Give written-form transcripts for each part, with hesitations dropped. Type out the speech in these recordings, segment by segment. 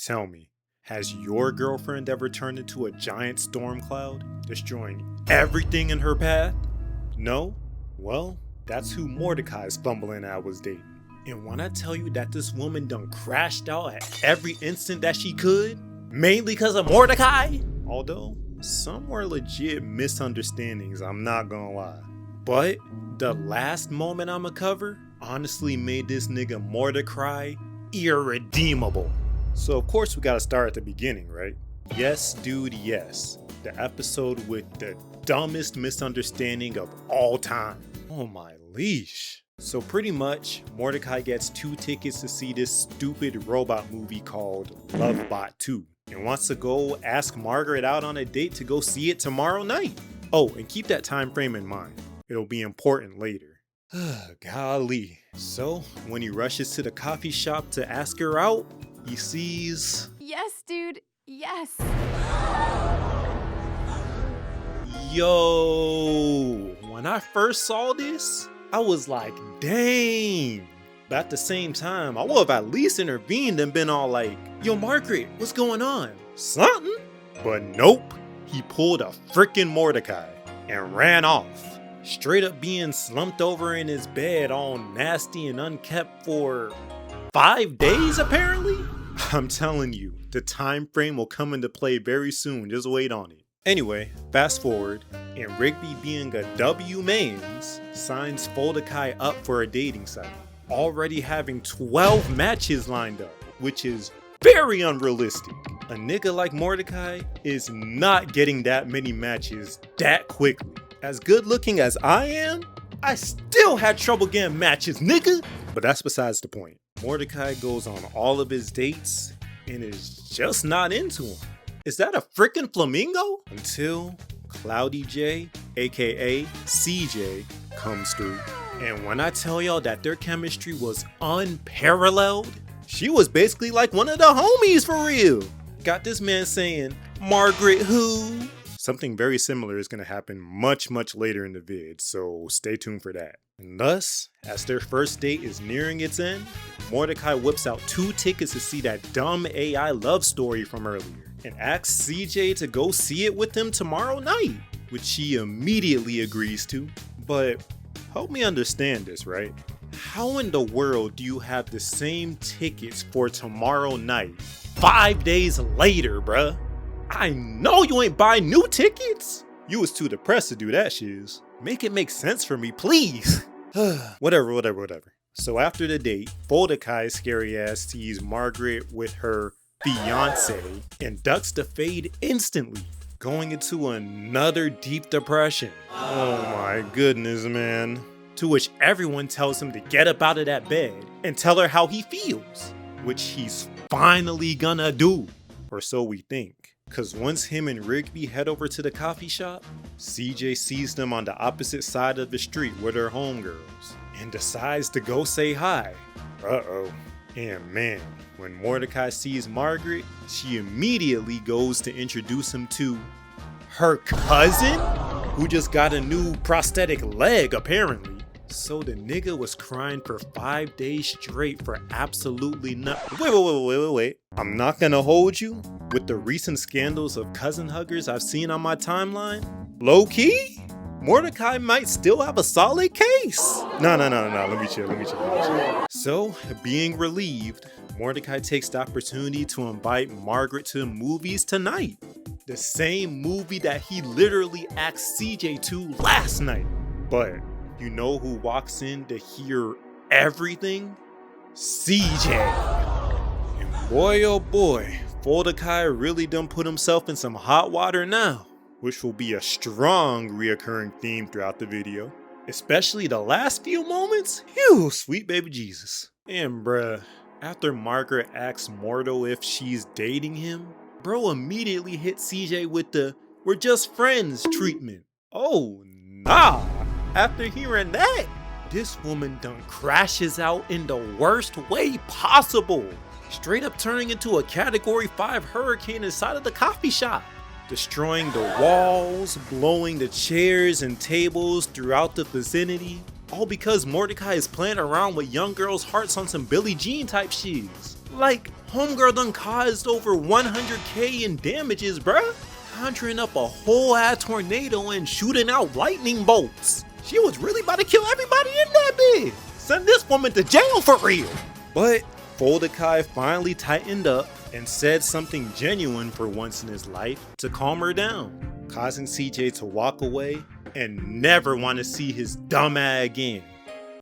Tell me, has your girlfriend ever turned into a giant storm cloud, destroying everything in her path? No? Well, that's who Mordecai's fumbling at was dating. And when I tell you that this woman done crashed out at every instant that she could, mainly because of Mordecai? Although, some were legit misunderstandings, I'm not gonna lie. But the last moment I'ma cover honestly made this nigga Mordecai irredeemable. So of course we gotta start at the beginning, right? Yes, dude, yes. The episode with the dumbest misunderstanding of all time. Oh my leash. So pretty much, Mordecai gets 2 tickets to see this stupid robot movie called Lovebot 2. And wants to go ask Margaret out on a date to go see it tomorrow night. Oh, and keep that time frame in mind. It'll be important later. Golly. So, when he rushes to the coffee shop to ask her out, he sees... Yes, dude. Yes. Yo, when I first saw this, I was like, dang. But at the same time, I would have at least intervened and been all like, yo, Margaret, what's going on? Something? But nope, he pulled a freaking Mordecai and ran off. Straight up being slumped over in his bed all nasty and unkept for 5 days apparently? I'm telling you, the time frame will come into play very soon, just wait on it. Anyway, fast forward, and Rigby being a W mains, signs Mordecai up for a dating site, already having 12 matches lined up, which is very unrealistic. A nigga like Mordecai is not getting that many matches that quickly. As good looking as I am, I still had trouble getting matches, nigga! But that's besides the point. Mordecai goes on all of his dates and is just not into him. Is that a freaking flamingo? Until Cloudy J, aka CJ, comes through. And when I tell y'all that their chemistry was unparalleled, she was basically like one of the homies for real. Got this man saying, Margaret who? Something very similar is going to happen much later in the vid, so stay tuned for that. And thus, as their first date is nearing its end, Mordecai whips out 2 tickets to see that dumb AI love story from earlier, and asks CJ to go see it with him tomorrow night, which she immediately agrees to. But help me understand this, right? How in the world do you have the same tickets for tomorrow night 5 days later, bruh? I know you ain't buying new tickets. You was too depressed to do that shiz. Make it make sense for me, please. Whatever. So after the date, Mordecai's scary ass sees Margaret with her fiance and ducks the fade instantly, going into another deep depression. Oh my goodness, man. To which everyone tells him to get up out of that bed and tell her how he feels, which he's finally gonna do, or so we think. Cause once him and Rigby head over to the coffee shop, CJ sees them on the opposite side of the street with her homegirls and decides to go say hi. Uh-oh. And man, when Mordecai sees Margaret, she immediately goes to introduce him to her cousin, who just got a new prosthetic leg apparently. So the nigga was crying for 5 days straight for absolutely nothing. Wait. I'm not gonna hold you. With the recent scandals of cousin huggers I've seen on my timeline, low-key, Mordecai might still have a solid case. No, let me chill. So, being relieved, Mordecai takes the opportunity to invite Margaret to the movies tonight. The same movie that he literally asked CJ to last night. But you know who walks in to hear everything? CJ. And boy oh boy, Mordecai really done put himself in some hot water now, which will be a strong reoccurring theme throughout the video, especially the last few moments. Phew, sweet baby Jesus. And bruh, after Margaret asks Mordo if she's dating him, bro immediately hit CJ with the "we're just friends" treatment. Oh nah. After hearing that, this woman done crashes out in the worst way possible, straight up turning into a Category 5 hurricane inside of the coffee shop, destroying the walls, blowing the chairs and tables throughout the vicinity, all because Mordecai is playing around with young girls' hearts on some Billie Jean type shiz. Like, homegirl done caused over 100K in damages, bruh. Conjuring up a whole ass tornado and shooting out lightning bolts. She was really about to kill everybody in that bitch. Send this woman to jail for real. But Mordecai finally tightened up and said something genuine for once in his life to calm her down, causing CJ to walk away and never want to see his dumb ass again.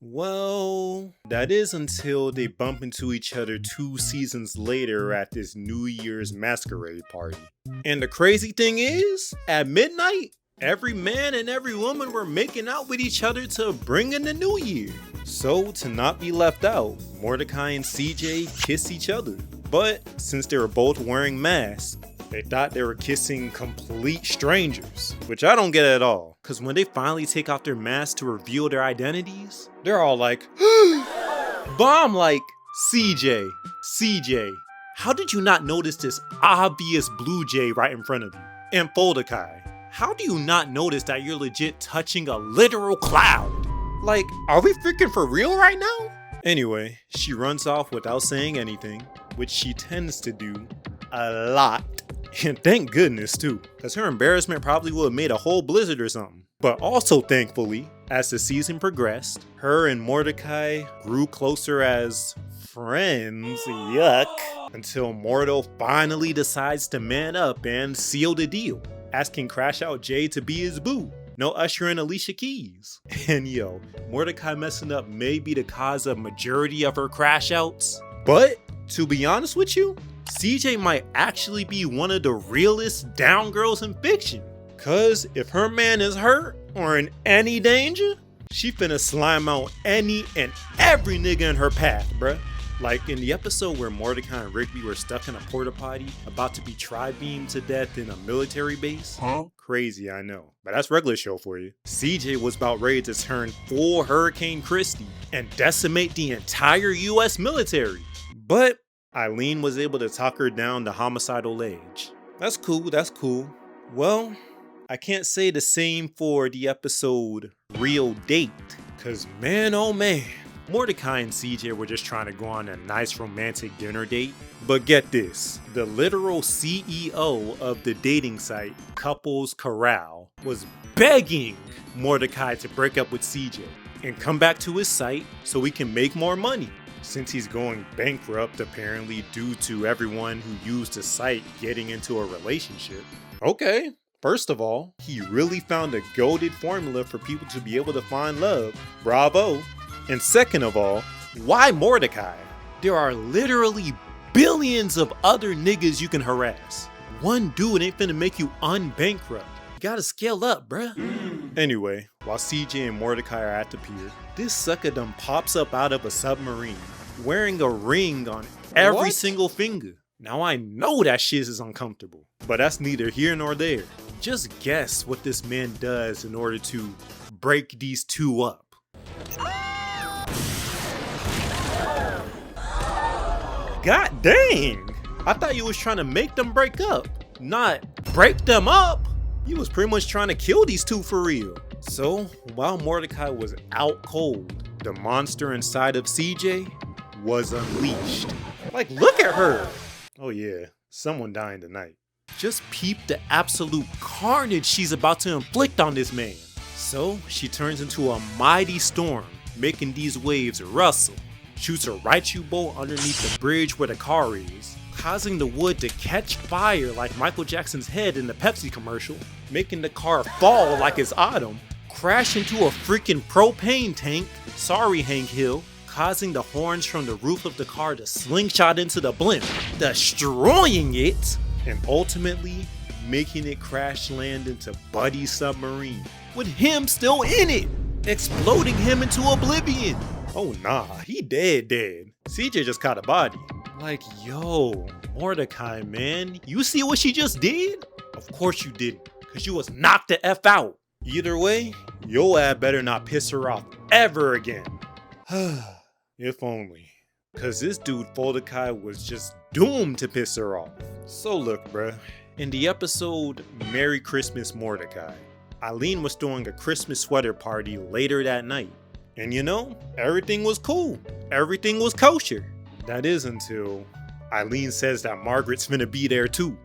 Well, that is until they bump into each other 2 seasons later at this New Year's masquerade party. And the crazy thing is, at midnight, every man and every woman were making out with each other to bring in the new year. So, to not be left out, Mordecai and CJ kiss each other. But since they were both wearing masks, they thought they were kissing complete strangers, which I don't get at all. Cause when they finally take off their masks to reveal their identities, they're all like, but I'm like, CJ, how did you not notice this obvious blue jay right in front of you? And Mordecai, how do you not notice that you're legit touching a literal cloud? Like, are we freaking for real right now? Anyway, she runs off without saying anything, which she tends to do a lot. And thank goodness too, because her embarrassment probably would have made a whole blizzard or something. But also thankfully, as the season progressed, her and Mordecai grew closer as friends, yuck, until Mordo finally decides to man up and seal the deal, asking Crash Out Jay to be his boo. No Usher and Alicia Keys. And yo, Mordecai messing up may be the cause of majority of her crash outs, but to be honest with you, CJ might actually be one of the realest down girls in fiction. Cause if her man is hurt or in any danger, she finna slime out any and every nigga in her path, bruh. Like in the episode where Mordecai and Rigby were stuck in a porta potty about to be tri-beamed to death in a military base. Crazy, I know, but that's regular show for you. CJ was about ready to turn full Hurricane Christie and decimate the entire US military. But Eileen was able to talk her down the homicidal edge. That's cool. Well, I can't say the same for the episode Real Date, cause man oh man, Mordecai and CJ were just trying to go on a nice romantic dinner date. But get this, the literal CEO of the dating site, Couples Corral, was begging Mordecai to break up with CJ and come back to his site so he can make more money, since he's going bankrupt apparently due to everyone who used the site getting into a relationship. Okay, first of all, he really found a goated formula for people to be able to find love. Bravo. And second of all, why Mordecai? There are literally billions of other niggas you can harass. One dude ain't finna make you unbankrupt. You gotta scale up, bruh. Anyway, while CJ and Mordecai are at the pier, this sucker done pops up out of a submarine, wearing a ring on every single finger. Now I know that shit is uncomfortable, but that's neither here nor there. Just guess what this man does in order to break these two up. God dang! I thought you was trying to make them break up, not break them up. You was pretty much trying to kill these two for real. So, while Mordecai was out cold, the monster inside of CJ was unleashed. Like, look at her! Oh yeah, someone dying tonight. Just peep the absolute carnage she's about to inflict on this man. So, she turns into a mighty storm, making these waves rustle. Shoots a Raichu bolt underneath the bridge where the car is, causing the wood to catch fire like Michael Jackson's head in the Pepsi commercial, making the car fall like it's autumn, crash into a freaking propane tank, sorry Hank Hill, causing the horns from the roof of the car to slingshot into the blimp, destroying it, and ultimately making it crash land into Buddy's submarine, with him still in it, exploding him into oblivion. Oh nah, he dead. CJ just caught a body. Like, yo, Mordecai, man, you see what she just did? Of course you didn't, cause you was knocked the F out. Either way, your ad better not piss her off ever again. If only. Cause this dude Mordecai was just doomed to piss her off. So look, bruh, in the episode Merry Christmas Mordecai, Eileen was throwing a Christmas sweater party later that night. And you know, everything was cool. Everything was kosher. That is until Eileen says that Margaret's finna be there too.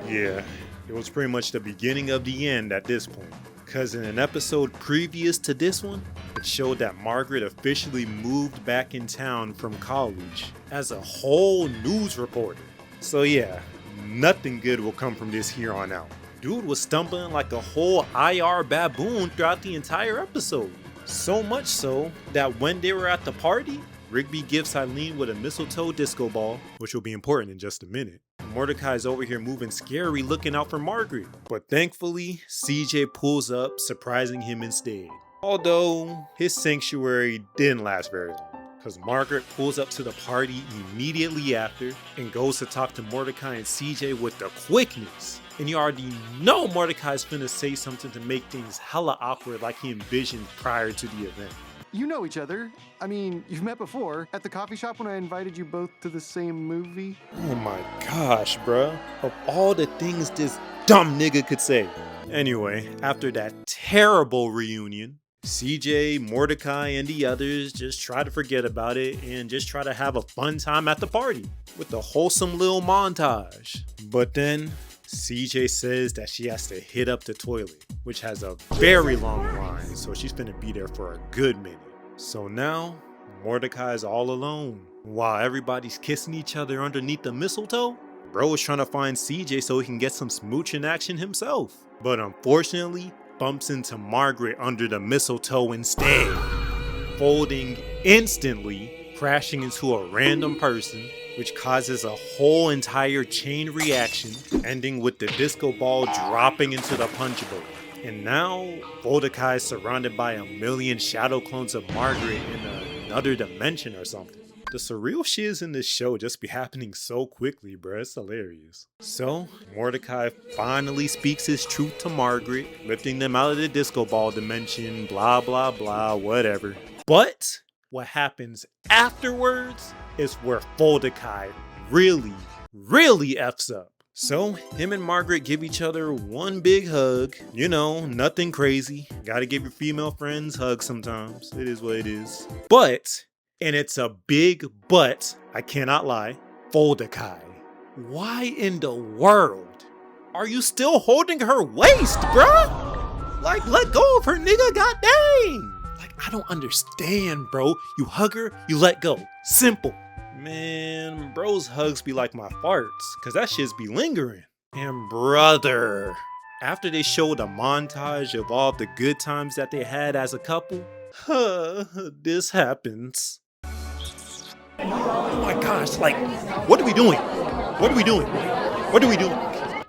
Yeah, it was pretty much the beginning of the end at this point. Cause in an episode previous to this one, it showed that Margaret officially moved back in town from college as a whole news reporter. So yeah, nothing good will come from this here on out. Dude was stumbling like a whole IR baboon throughout the entire episode. So much so that when they were at the party, Rigby gifts Eileen with a mistletoe disco ball, which will be important in just a minute. Mordecai's over here moving scary looking out for Margaret, but thankfully CJ pulls up, surprising him instead. Although his sanctuary didn't last very long, because Margaret pulls up to the party immediately after and goes to talk to Mordecai and CJ with the quickness. And you already know Mordecai's finna say something to make things hella awkward like he envisioned prior to the event. You know each other. I mean, you've met before at the coffee shop when I invited you both to the same movie. Oh my gosh, bruh. Of all the things this dumb nigga could say. Anyway, after that terrible reunion, CJ, Mordecai, and the others just try to forget about it and just try to have a fun time at the party with a wholesome little montage. But then CJ says that she has to hit up the toilet, which has a very long line, so she's finna be there for a good minute. So now, Mordecai's all alone. While everybody's kissing each other underneath the mistletoe, bro is trying to find CJ so he can get some smooching action himself. But unfortunately, bumps into Margaret under the mistletoe instead, folding instantly, crashing into a random person, which causes a whole entire chain reaction, ending with the disco ball dropping into the punch bowl. And now, Mordecai is surrounded by a million shadow clones of Margaret in another dimension or something. The surreal shiz in this show just be happening so quickly, bruh. It's hilarious. So, Mordecai finally speaks his truth to Margaret, lifting them out of the disco ball dimension, blah, blah, blah, whatever. But what happens afterwards is where Mordecai really F's up. So, him and Margaret give each other one big hug. You know, nothing crazy. Gotta give your female friends hugs sometimes. It is what it is. But, and it's a big but, I cannot lie, Mordecai, why in the world are you still holding her waist, bruh? Like, let go of her, nigga, goddamn. Like, I don't understand, bro. You hug her, you let go. Simple. Man, bro's hugs be like my farts, cause that shit's be lingering. And brother, after they showed a montage of all the good times that they had as a couple, this happens. Oh my gosh, like, what are we doing? What are we doing? What are we doing?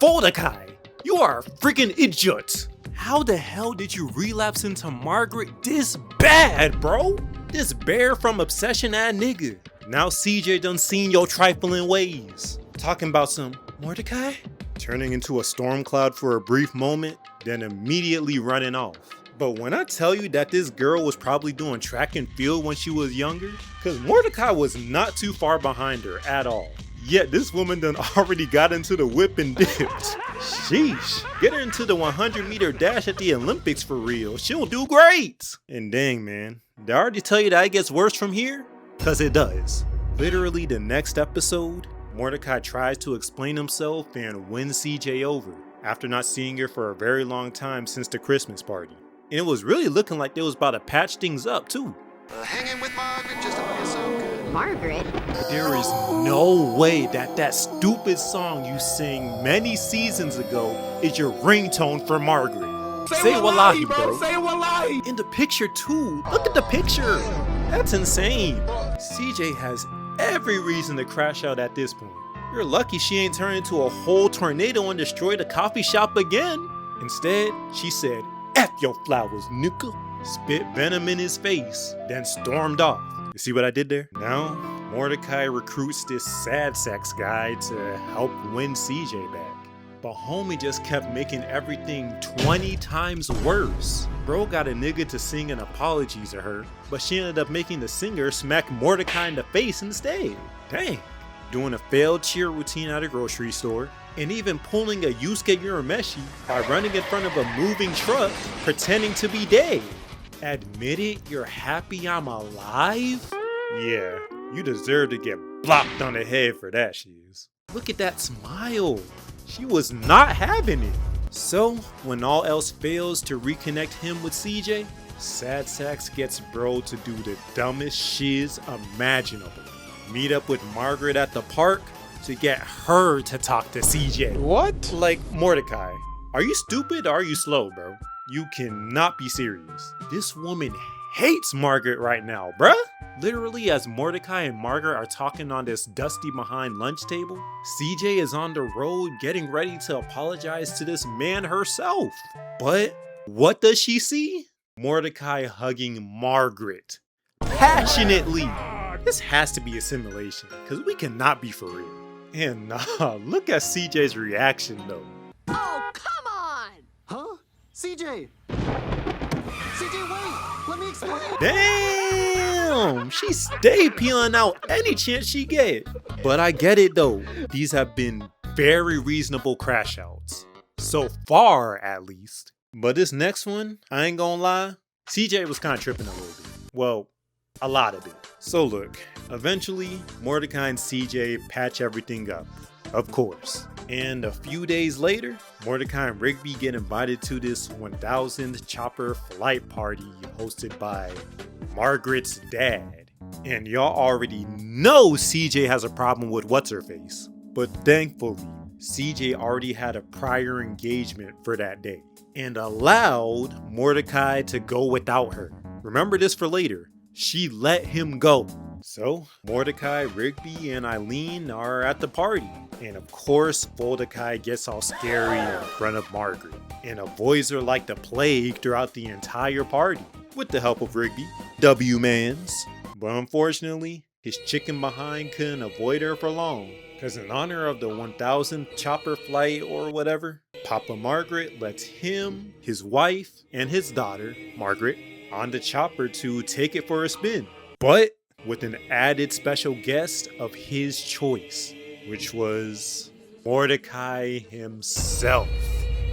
Mordecai, you are a freaking idiot. How the hell did you relapse into Margaret this bad, bro? This bear from obsession ass nigga. Now CJ done seen your trifling ways. Talking about some Mordecai? Turning into a storm cloud for a brief moment, then immediately running off. But when I tell you that this girl was probably doing track and field when she was younger, cause Mordecai was not too far behind her at all. Yet this woman done already got into the whip and dipped. Sheesh. Get her into the 100-meter dash at the Olympics for real. She'll do great. And dang, man, did I already tell you that it gets worse from here? Cause it does. Literally the next episode, Mordecai tries to explain himself and win CJ over after not seeing her for a very long time since the Christmas party. And it was really looking like they was about to patch things up too. Hanging with Margaret just don't feel so good. Margaret? There is no way that stupid song you sing many seasons ago is your ringtone for Margaret. Say wallahi, bro. Say wallahi. In the picture too. Look at the picture. That's insane. CJ has every reason to crash out at this point. You're lucky she ain't turned into a whole tornado and destroyed a coffee shop again. Instead, she said, F your flowers, nigga. Spit venom in his face, then stormed off. You see what I did there? Now, Mordecai recruits this sad sex guy to help win CJ back. But homie just kept making everything 20 times worse. Bro got a nigga to sing an apology to her, but she ended up making the singer smack Mordecai in the face instead. Dang. Doing a failed cheer routine at a grocery store, and even pulling a Yusuke Urameshi by running in front of a moving truck, pretending to be dead. Admit it, you're happy I'm alive? Yeah, You deserve to get blocked on the head for that, she is. Look at that smile. She was not having it. So, when all else fails to reconnect him with CJ, Sad Sacks gets bro to do the dumbest shiz imaginable. Meet up with Margaret at the park to get her to talk to CJ. What? Like, Mordecai, are you stupid or are you slow, bro? You cannot be serious. This woman hates Margaret right now, bruh. Literally, as Mordecai and Margaret are talking on this dusty behind lunch table, CJ is on the road getting ready to apologize to this man herself. But what does she see? Mordecai hugging Margaret passionately. This has to be a simulation, because we cannot be for real. And look at CJ's reaction though. Oh, come on! Huh? CJ! CJ, wait! Let me explain! Damn! She stayed peeling out any chance she get. But I get it though. These have been very reasonable crash outs. So far, at least. But this next one, I ain't gonna lie, CJ was kind of tripping a little bit. Well, a lot of it. So look, eventually, Mordecai and CJ patch everything up. Of course. And a few days later, Mordecai and Rigby get invited to this 1000th chopper flight party hosted by Margaret's dad. And y'all already know CJ has a problem with what's-her-face. But thankfully, CJ already had a prior engagement for that day and allowed Mordecai to go without her. Remember this for later. She let him go. So, Mordecai, Rigby, and Eileen are at the party. And of course, Mordecai gets all scary in front of Margaret and avoids her like the plague throughout the entire party, with the help of Rigby, W-Mans. But unfortunately, his chicken behind couldn't avoid her for long, because in honor of the 1000th chopper flight or whatever, Papa Margaret lets him, his wife, and his daughter, Margaret, on the chopper to take it for a spin. But with an added special guest of his choice, which was Mordecai himself.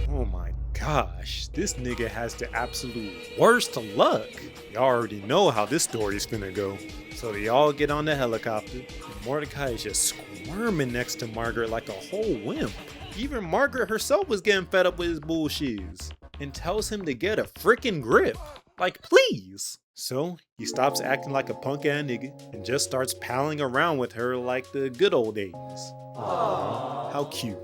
Oh my gosh, this nigga has the absolute worst of luck. Y'all already know how this story is finna go. So they all get on the helicopter. Mordecai is just squirming next to Margaret like a whole wimp. Even Margaret herself was getting fed up with his bullshits and tells him to get a freaking grip. Like, please. So he stops acting like a punk ass nigga and just starts palling around with her like the good old days. Aww. How cute.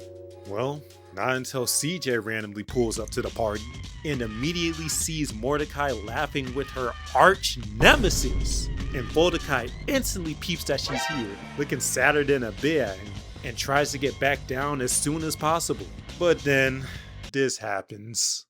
Well, not until CJ randomly pulls up to the party and immediately sees Mordecai laughing with her arch nemesis. And Mordecai instantly peeps that she's here, looking sadder than a bear, and tries to get back down as soon as possible. But then this happens.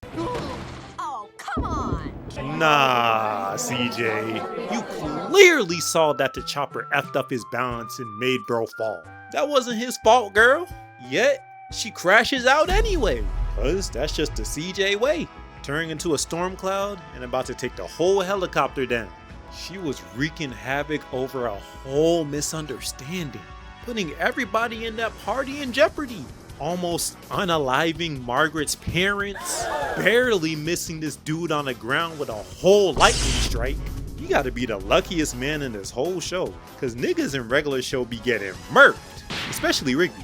Oh, come on! Nah, CJ. You clearly saw that the chopper effed up his balance and made bro fall. That wasn't his fault, girl. Yet, she crashes out anyway. Cause that's just the CJ way. Turning into a storm cloud and about to take the whole helicopter down. She was wreaking havoc over a whole misunderstanding, putting everybody in that party in jeopardy. Almost unaliving Margaret's parents, barely missing this dude on the ground with a whole lightning strike. You gotta be the luckiest man in this whole show, cause niggas in regular show be getting murked, especially Rigby.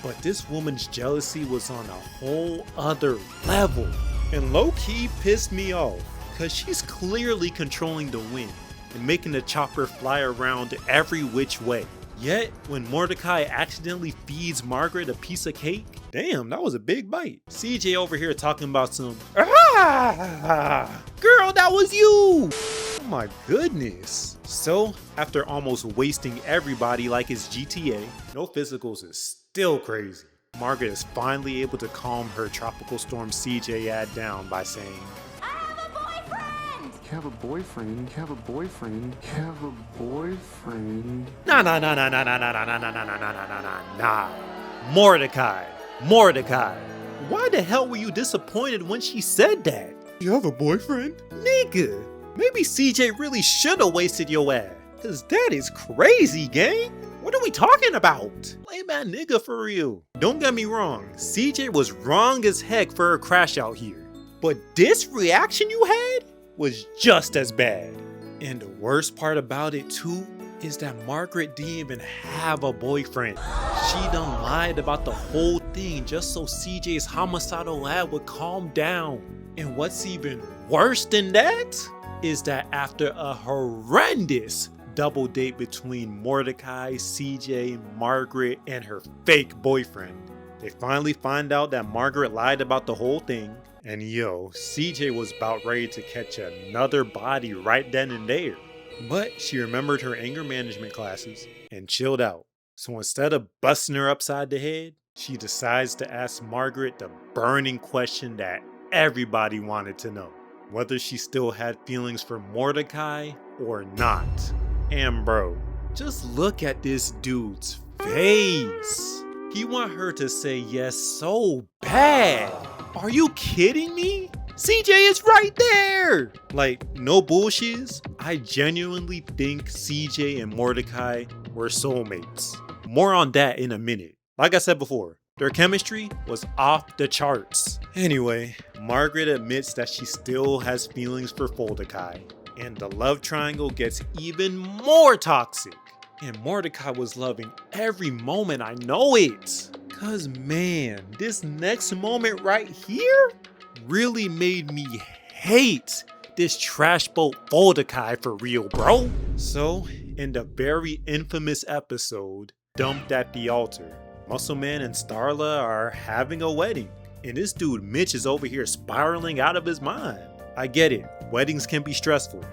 But this woman's jealousy was on a whole other level, and low-key pissed me off, cause she's clearly controlling the wind and making the chopper fly around every which way. Yet, when Mordecai accidentally feeds Margaret a piece of cake, damn, that was a big bite. CJ over here talking about some, girl, that was you! Oh my goodness. So, after almost wasting everybody like it's GTA, no physicals is still crazy. Margaret is finally able to calm her tropical storm CJ ad down by saying, You have a boyfriend, you have a boyfriend, you have a boyfriend. Nah. Mordecai. Why the hell were you disappointed when she said that? You have a boyfriend? Nigga, maybe CJ really should've wasted your ass. Cause that is crazy, gang. What are we talking about? Play my nigga for real. Don't get me wrong, CJ was wrong as heck for her crash out here. But this reaction you had was just as bad. And the worst part about it too is that Margaret didn't even have a boyfriend. She done lied about the whole thing just so CJ's homicidal lad would calm down. And what's even worse than that is that after a horrendous double date between Mordecai, CJ, Margaret, and her fake boyfriend, they finally find out that Margaret lied about the whole thing. And CJ was about ready to catch another body right then and there. But she remembered her anger management classes and chilled out. So instead of busting her upside the head, she decides to ask Margaret the burning question that everybody wanted to know: whether she still had feelings for Mordecai or not. And bro, just look at this dude's face. He want her to say yes so bad. Are you kidding me? CJ is right there! Like, no bullshits, I genuinely think CJ and Mordecai were soulmates. More on that in a minute. Like I said before, their chemistry was off the charts. Anyway, Margaret admits that she still has feelings for Mordecai, and the love triangle gets even more toxic. And Mordecai was loving every moment, I know it. Cause man, this next moment right here really made me hate this trash boat Mordecai for real, bro. So, in the very infamous episode, Dumped at the Altar, Muscle Man and Starla are having a wedding, and this dude Mitch is over here spiraling out of his mind. I get it, weddings can be stressful,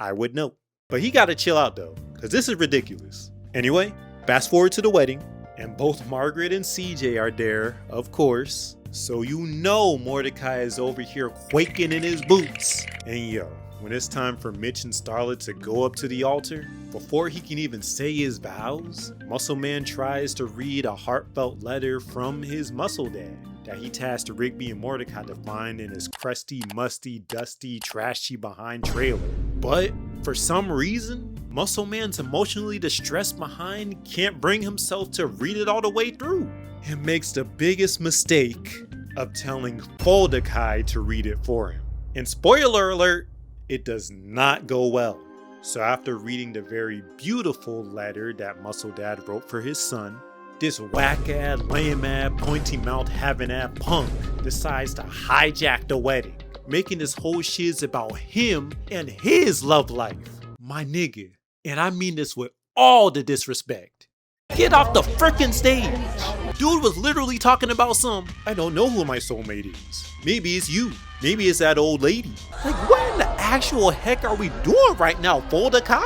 I would know. But he gotta chill out though, cause this is ridiculous. Anyway, fast forward to the wedding, and both Margaret and CJ are there, of course. So Mordecai is over here quaking in his boots. And when it's time for Mitch and Starla to go up to the altar, before he can even say his vows, Muscle Man tries to read a heartfelt letter from his muscle dad that he tasked Rigby and Mordecai to find in his crusty, musty, dusty, trashy behind trailer. But for some reason, Muscle Man's emotionally distressed behind can't bring himself to read it all the way through, and makes the biggest mistake of telling Mordecai to read it for him. And spoiler alert, it does not go well. So after reading the very beautiful letter that Muscle Dad wrote for his son, this whack-ass, lame-ass, pointy-mouth having-ass punk decides to hijack the wedding, making this whole shiz about him and his love life. My nigga, and I mean this with all the disrespect, get off the frickin' stage. Dude was literally talking about I don't know who my soulmate is. Maybe it's you. Maybe it's that old lady. Like, what in the actual heck are we doing right now, Mordecai?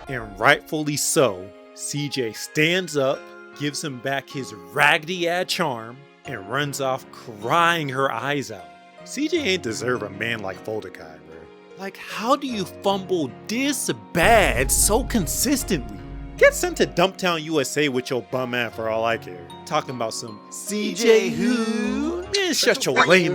And rightfully so, CJ stands up, gives him back his raggedy-ass charm, and runs off crying her eyes out. CJ ain't deserve a man like Mordecai, bro. Like, how do you fumble this bad so consistently? Get sent to Dumptown, USA with your bum ass for all I care. Talking about some CJ who? Man, shut your lame ass